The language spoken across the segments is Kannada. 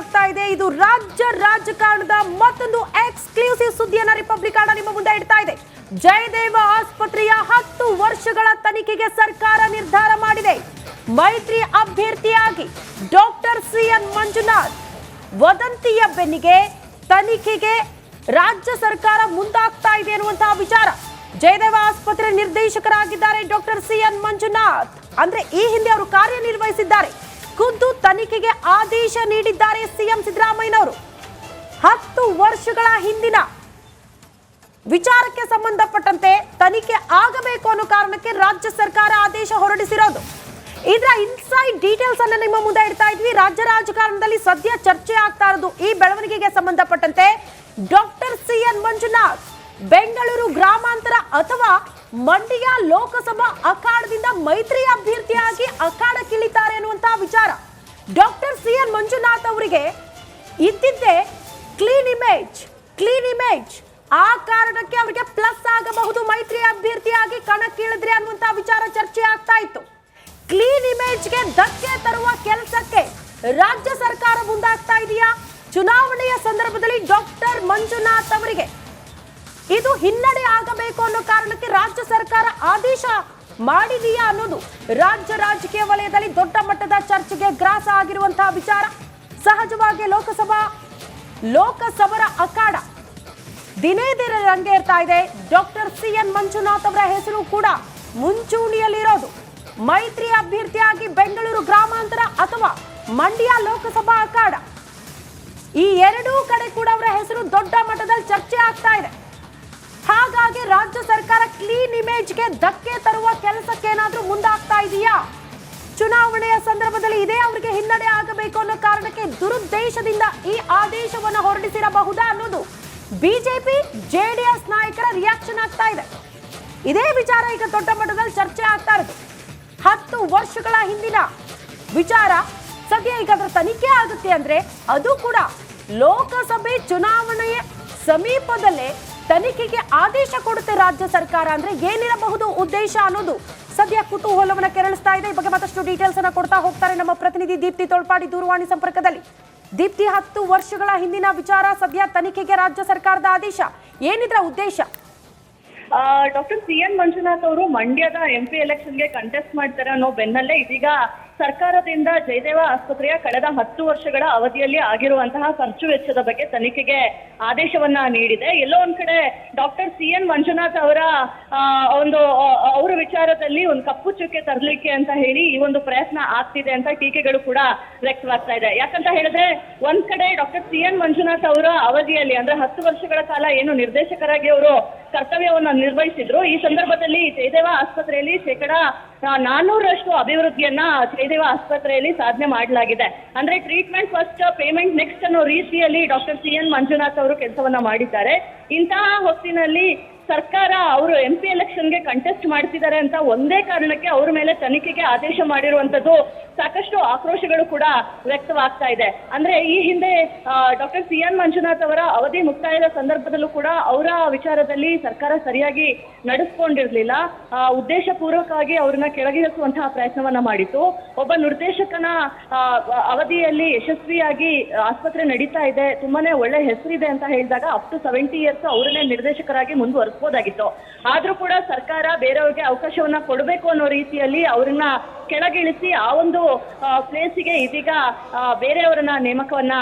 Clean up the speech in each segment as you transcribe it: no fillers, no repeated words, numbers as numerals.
ಆಗ್ತಾ ಇದೆ. ಇದು ರಾಜ್ಯ ರಾಜಕಾರಣದ ಮತ್ತೊಂದು ಎಕ್ಸ್ಕ್ಲೂಸಿವ್ ಸುದ್ದಿಯನ್ನ ರಿಪಬ್ಲಿಕ್ ಕನ್ನಡ ನಿಮ್ಮ ಮುಂದೆ ಇಡ್ತಾ ಇದೆ. ಜಯದೇವ ಆಸ್ಪತ್ರೆಯ 10 ವರ್ಷಗಳ ತನಿಖೆಗೆ ಸರ್ಕಾರ ನಿರ್ಧಾರ ಮಾಡಿದೆ. ಮೈತ್ರಿ ಅಭ್ಯರ್ಥಿಯಾಗಿ ಡಾಕ್ಟರ್ ಸಿಎನ್ ಮಂಜುನಾಥ್ ವದಂತಿಯ ಬೆನ್ನಿಗೆ ತನಿಖೆಗೆ ರಾಜ್ಯ ಸರ್ಕಾರ ಮುಂದಾಗ್ತಾ ಇದೆ ಅನ್ನುವಂತಹ ವಿಚಾರ. ಜಯದೇವ ಆಸ್ಪತ್ರೆ ನಿರ್ದೇಶಕರಾಗಿದ್ದಾರೆ ಡಾಕ್ಟರ್ ಸಿಎನ್ ಮಂಜುನಾಥ್. ಅಂದ್ರೆ ಈ ಹಿಂದೆ ಅವರು ಕಾರ್ಯನಿರ್ವಹಿಸಿದ್ದಾರೆ. ಖುದ್ದು ತನಿಖೆಗೆ ಆದೇಶ ನೀಡಿದ್ದಾರೆ ಸಿಎಂ ಸಿದ್ದರಾಮಯ್ಯನವರು. 10 ವರ್ಷಗಳ ಹಿಂದಿನ ವಿಚಾರಕ್ಕೆ ಸಂಬಂಧಪಟ್ಟಂತೆ ತನಿಖೆ ಆಗಬೇಕು ಅನ್ನೋ ಕಾರಣಕ್ಕೆ ರಾಜ್ಯ ಸರ್ಕಾರ ಆದೇಶ ಹೊರಡಿಸಿರೋದು. ಇದರ ಇನ್ಸೈಡ್ ಡೀಟೇಲ್ಸ್ ಅನ್ನು ನಿಮ್ಮ ಮುಂದೆ ಇಡ್ತಾ ಇದ್ವಿ. ರಾಜ್ಯ ರಾಜಕಾರಣದಲ್ಲಿ ಸದ್ಯ ಚರ್ಚೆ ಆಗ್ತಾ ಇರೋದು ಈ ಬೆಳವಣಿಗೆಗೆ ಸಂಬಂಧಪಟ್ಟಂತೆ ಡಾಕ್ಟರ್ ಸಿಎನ್ ಮಂಜುನಾಥ್ ಬೆಂಗಳೂರು ಗ್ರಾಮಾಂತರ ಅಥವಾ ಮಂಡ್ಯ ಲೋಕಸಭಾ ಅಖಾಡದಿಂದ ಮೈತ್ರಿ ಅಭ್ಯರ್ಥಿಯಾಗಿ ಅಖಾಡಕ್ಕಿಳಿತಾರೆ ಅನ್ನುವಂತಹ ವಿಚಾರ. ಡಾಕ್ಟರ್ ಸಿಎನ್ ಮಂಜುನಾಥ್ ಅವರಿಗೆ ಇದ್ದಿದ್ದೇ ಕ್ಲೀನ್ ಇಮೇಜ್. ಆ ಕಾರಣಕ್ಕೆ ಅವರಿಗೆ ಪ್ಲಸ್ ಆಗಬಹುದು ಮೈತ್ರಿ ಅಭ್ಯರ್ಥಿಯಾಗಿ ಕಣಕ್ಕಿಳಿದ್ರೆ ಅನ್ನುವಂತಹ ವಿಚಾರ ಚರ್ಚೆ ಆಗ್ತಾ ಇತ್ತು. ಕ್ಲೀನ್ ಇಮೇಜ್ಗೆ ಧಕ್ಕೆ ತರುವ ಕೆಲಸಕ್ಕೆ ರಾಜ್ಯ ಸರ್ಕಾರ ಮುಂದಾಗ್ತಾ ಇದೆಯಾ? ಚುನಾವಣೆಯ ಸಂದರ್ಭದಲ್ಲಿ ಡಾಕ್ಟರ್ ಮಂಜುನಾಥ್ ಅವರಿಗೆ ಇದು ಹಿನ್ನಡೆ ಆಗಬೇಕು ಅನ್ನೋ ಕಾರಣಕ್ಕೆ ರಾಜ್ಯ ಸರ್ಕಾರ ಆದೇಶ ಮಾಡಿದೆಯಾ ಅನ್ನೋದು ರಾಜ್ಯ ರಾಜಕೀಯ ವಲಯದಲ್ಲಿ ದೊಡ್ಡ ಮಟ್ಟದ ಚರ್ಚೆಗೆ ಗ್ರಾಸ ಆಗಿರುವಂತಹ ವಿಚಾರ. ಸಹಜವಾಗಿ ಲೋಕಸಭರ ಅಖಾಡ ದಿನೇ ದಿನೇ ರಂಗೇರ್ತಾ ಇದೆ. ಡಾಕ್ಟರ್ ಸಿಎನ್ ಮಂಜುನಾಥ್ ಅವರ ಹೆಸರು ಕೂಡ ಮುಂಚೂಣಿಯಲ್ಲಿರೋದು. ಮೈತ್ರಿ ಅಭ್ಯರ್ಥಿಯಾಗಿ ಬೆಂಗಳೂರು ಗ್ರಾಮಾಂತರ ಅಥವಾ ಮಂಡ್ಯ ಲೋಕಸಭಾ ಅಖಾಡ, ಈ ಎರಡೂ ಕಡೆ ಕೂಡ ಅವರ ಹೆಸರು ದೊಡ್ಡ ಮಟ್ಟದಲ್ಲಿ ಚರ್ಚೆ ಆಗ್ತಾ ಇದೆ. ಹಾಗಾಗಿ ರಾಜ್ಯ ಸರ್ಕಾರ ಕ್ಲೀನ್ ಇಮೇಜ್ಗೆ ಧಕ್ಕೆ ತರುವ ಕೆಲಸಕ್ಕೆ ಏನಾದ್ರೂ ಮುಂದಾಗ್ತಾ ಇದೆಯಾ? ಚುನಾವಣೆಯ ಸಂದರ್ಭದಲ್ಲಿ ಇದೇ ಅವರಿಗೆ ಹಿನ್ನಡೆ ಆಗಬೇಕು ಅನ್ನೋ ಕಾರಣಕ್ಕೆ ದುರುದ್ದೇಶದಿಂದ ಈ ಆದೇಶವನ್ನು ಹೊರಡಿಸಿರಬಹುದಾ ಅನ್ನೋದು ಬಿಜೆಪಿ ಜೆಡಿಎಸ್ ನಾಯಕರ ರಿಯಾಕ್ಷನ್ ಆಗ್ತಾ ಇದೆ. ಇದೇ ವಿಚಾರ ಈಗ ದೊಡ್ಡ ಮಟ್ಟದಲ್ಲಿ ಚರ್ಚೆ ಆಗ್ತಾ ಇರೋದು. 10 ವರ್ಷಗಳ ಹಿಂದಿನ ವಿಚಾರ ಸದ್ಯ ಈಗ ಅದರ ತನಿಖೆ ಆಗುತ್ತೆ ಅಂದ್ರೆ ಅದು ಕೂಡ ಲೋಕಸಭೆ ಚುನಾವಣೆಯ ಸಮೀಪದಲ್ಲೇ ತನಿಖೆಗೆ ಆದೇಶ ಕೊಡುತ್ತೆ ರಾಜ್ಯ ಸರ್ಕಾರ ಅಂದ್ರೆ ಏನಿರಬಹುದು ಉದ್ದೇಶ ಅನ್ನೋದು ಸದ್ಯ ಕುತೂಹಲವನ್ನ ಕೆರಳಿಸ್ತಾ ಇದೆ. ಈ ಬಗ್ಗೆ ಮತ್ತಷ್ಟು ಡೀಟೇಲ್ಸ್ ಅನ್ನ ಕೊಡ್ತಾ ಹೋಗ್ತಾರೆ ನಮ್ಮ ಪ್ರತಿನಿಧಿ ದೀಪ್ತಿ ತೋಳ್ಪಾಡಿ ದೂರವಾಣಿ ಸಂಪರ್ಕದಲ್ಲಿ. ದೀಪ್ತಿ, 10 ವರ್ಷಗಳ ಹಿಂದಿನ ವಿಚಾರ, ಸದ್ಯ ತನಿಖೆಗೆ ರಾಜ್ಯ ಸರ್ಕಾರದ ಆದೇಶ, ಏನಿದ್ರ ಉದ್ದೇಶ? ಡಾಕ್ಟರ್ ಸಿಎನ್ ಮಂಜುನಾಥ್ ಅವರು ಮಂಡ್ಯದ MP ಎಲೆಕ್ಷನ್ಗೆ ಕಂಟೆಸ್ಟ್ ಮಾಡ್ತಾರೆ ಅನ್ನೋ ಬೆನ್ನಲ್ಲೇ ಇದೀಗ ಸರ್ಕಾರದಿಂದ ಜಯದೇವ ಆಸ್ಪತ್ರೆಯ ಕಳೆದ 10 ವರ್ಷಗಳ ಅವಧಿಯಲ್ಲಿ ಆಗಿರುವಂತಹ ಖರ್ಚು ವೆಚ್ಚದ ಬಗ್ಗೆ ತನಿಖೆಗೆ ಆದೇಶವನ್ನ ನೀಡಿದೆ. ಎಲ್ಲೋ ಒಂದ್ ಕಡೆ ಡಾಕ್ಟರ್ ಸಿಎನ್ ಮಂಜುನಾಥ್ ಅವರ ವಿಚಾರದಲ್ಲಿ ಒಂದು ಕಪ್ಪು ಚುಕ್ಕೆ ತರಲಿಕ್ಕೆ ಅಂತ ಹೇಳಿ ಈ ಒಂದು ಪ್ರಯತ್ನ ಆಗ್ತಿದೆ ಅಂತ ಟೀಕೆಗಳು ಕೂಡ ವ್ಯಕ್ತವಾಗ್ತಾ ಇದೆ. ಯಾಕಂತ ಹೇಳಿದ್ರೆ ಒಂದ್ ಕಡೆ ಡಾಕ್ಟರ್ ಸಿಎನ್ ಮಂಜುನಾಥ್ ಅವರ ಅವಧಿಯಲ್ಲಿ ಅಂದ್ರೆ 10 ವರ್ಷಗಳ ಕಾಲ ಏನು ನಿರ್ದೇಶಕರಾಗಿ ಅವರು ಕರ್ತವ್ಯವನ್ನ ನಿರ್ವಹಿಸಿದ್ರು, ಈ ಸಂದರ್ಭದಲ್ಲಿ ಜಯದೇವ ಆಸ್ಪತ್ರೆಯಲ್ಲಿ ಶೇಕಡಾ 400ರಷ್ಟು ಅಭಿವೃದ್ಧಿಯನ್ನ ಜಯದೇವ ಆಸ್ಪತ್ರೆಯಲ್ಲಿ ಸಾಧನೆ ಮಾಡಲಾಗಿದೆ. ಅಂದ್ರೆ ಟ್ರೀಟ್ಮೆಂಟ್ ಫಸ್ಟ್, ಪೇಮೆಂಟ್ ನೆಕ್ಸ್ಟ್ ಅನ್ನೋ ರೀತಿಯಲ್ಲಿ ಡಾಕ್ಟರ್ ಸಿಎನ್ ಮಂಜುನಾಥ್ ಅವರು ಕೆಲಸವನ್ನ ಮಾಡಿದ್ದಾರೆ. ಇಂತಹ ಹೊತ್ತಿನಲ್ಲಿ ಸರ್ಕಾರ ಅವರು MP ಎಲೆಕ್ಷನ್ಗೆ ಕಂಟೆಸ್ಟ್ ಮಾಡ್ತಿದ್ದಾರೆ ಅಂತ ಒಂದೇ ಕಾರಣಕ್ಕೆ ಅವ್ರ ಮೇಲೆ ತನಿಖೆಗೆ ಆದೇಶ ಮಾಡಿರುವಂತದ್ದು ಸಾಕಷ್ಟು ಆಕ್ರೋಶಗಳು ಕೂಡ ವ್ಯಕ್ತವಾಗ್ತಾ ಇದೆ. ಅಂದ್ರೆ ಈ ಹಿಂದೆ ಡಾಕ್ಟರ್ ಸಿಎನ್ ಮಂಜುನಾಥ್ ಅವರ ಅವಧಿ ಮುಕ್ತಾಯದ ಸಂದರ್ಭದಲ್ಲೂ ಕೂಡ ಅವರ ವಿಚಾರದಲ್ಲಿ ಸರ್ಕಾರ ಸರಿಯಾಗಿ ನಡೆಸ್ಕೊಂಡಿರ್ಲಿಲ್ಲ. ಉದ್ದೇಶ ಪೂರ್ವಕವಾಗಿ ಅವ್ರನ್ನ ಕೆಳಗಿಳಿಸುವಂತಹ ಪ್ರಯತ್ನವನ್ನ ಮಾಡಿತ್ತು. ಒಬ್ಬ ನಿರ್ದೇಶಕನ ಅವಧಿಯಲ್ಲಿ ಯಶಸ್ವಿಯಾಗಿ ಆಸ್ಪತ್ರೆ ನಡೀತಾ ಇದೆ, ತುಂಬಾನೇ ಒಳ್ಳೆ ಹೆಸರಿದೆ ಅಂತ ಹೇಳಿದಾಗ ಅಪ್ ಟು 70 ಇಯರ್ಸ್ ಅವರನ್ನೇ ನಿರ್ದೇಶಕರಾಗಿ ಮುಂದುವರಿಸಬಹುದಾಗಿತ್ತು. ಆದ್ರೂ ಕೂಡ ಸರ್ಕಾರ ಬೇರೆಯವ್ರಿಗೆ ಅವಕಾಶವನ್ನ ಕೊಡಬೇಕು ಅನ್ನೋ ರೀತಿಯಲ್ಲಿ ಅವ್ರನ್ನ ಕೆಳಗಿಳಿಸಿ ಆ ಒಂದು ಪ್ಲೇಸಿಗೆ ಇದೀಗ ಬೇರೆಯವರನ್ನ ನೇಮಕವನ್ನ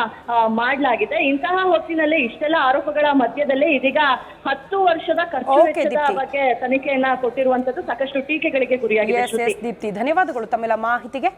ಮಾಡಲಾಗಿದೆ. ಇಂತಹ ಹೊತ್ತಿನಲ್ಲಿ ಇಷ್ಟೆಲ್ಲ ಆರೋಪಗಳ ಮಧ್ಯದಲ್ಲೇ ಇದೀಗ 10 ವರ್ಷದ ಖರ್ಚು ವೆಚ್ಚದ ಬಗ್ಗೆ ತನಿಖೆಯನ್ನ ಕೊಟ್ಟಿರುವಂತದ್ದು ಸಾಕಷ್ಟು ಟೀಕೆಗಳಿಗೆ ಗುರಿಯಾಗಿದೆ. ದೀಪ್ತಿ, ಧನ್ಯವಾದಗಳು ತಮ್ಮೆಲ್ಲ ಮಾಹಿತಿಗೆ.